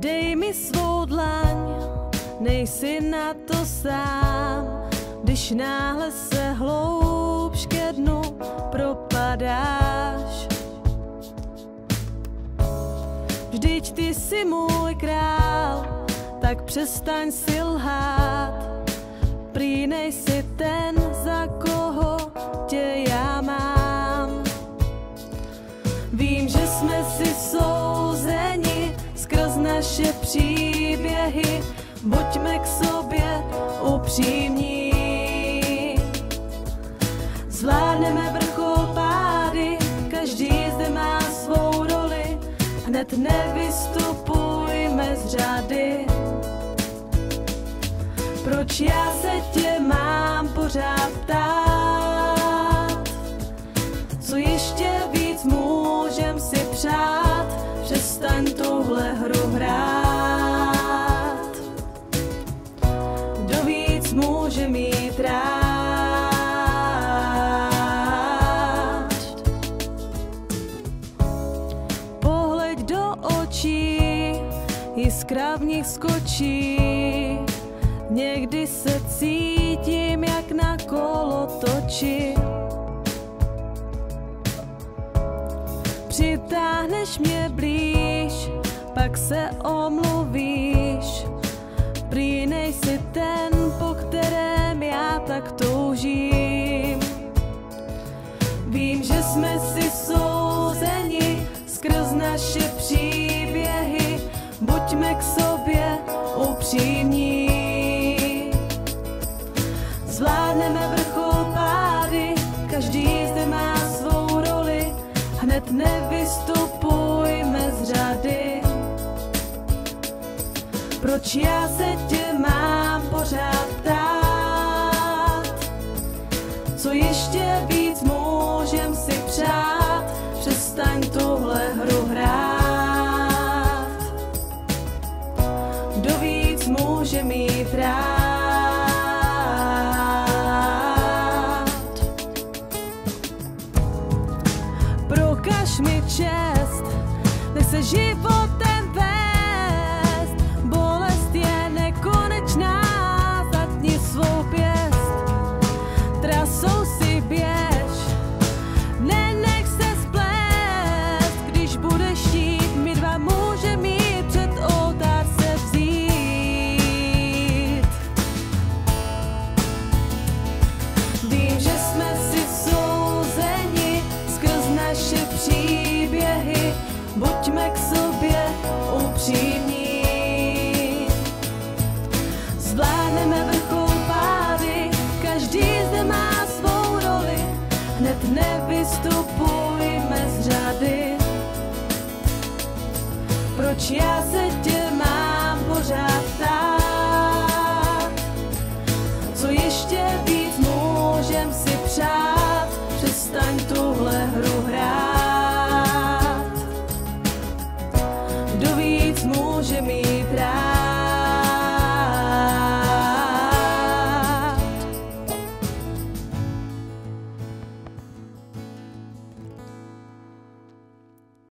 Dej mi svou dlaň, nejsi na to sám, když náhle se hloubš ke dnu propadáš. Vždyť ty jsi můj král, tak přestaň si lhát. Prý nejsi ten, za koho tě já mám. Vím, že jsme si souzeni skrz naše příběhy, buďme k sobě upřímní. Zvládneme vrchopády, každý zde má svou roli, hned nevystupujme z řady. Proč já se tě mám pořád ptát? Co ještě víc můžem si přát? Přestaň tuhle hru hrát. Kdo víc může mít rád? Pohleď do očí, jiskra v nich skočí. Někdy se cítím jak na kolotoči. Přitáhneš mě blíž, pak se omluvíš. Prý nejsi ten, po kterém já tak toužím. Vím, že jsme si souzeni skrz naše příběhy, buďme k sobě upřímní. Zvládneme vrchopády, každý zde má svou roli, hned nevystupujme z řady. Proč já se tě mám pořád ptát? Co ještě víc můžem si přát? Přestaň tuhle hru hrát. Kdo víc může mít rád? Prokaž mi čest, nech se životem vést. Bolest je nekonečná, zatni svou pěst. Trasou si běž, nenech se splést. Když budeš chtít, my dva můžeme jít před oltář se vzít. Vím, že jsme si souzeni skrz naše příběhy, buďme k sobě upřímní. Zvládneme vrchopády, každý zde má svou roli, hned nevystupujme z řady. Proč já se tě mám pořád ptát? Co ještě víc můžem si přát? Přestaň tuhle hru hrát. Kdo víc může mít rád?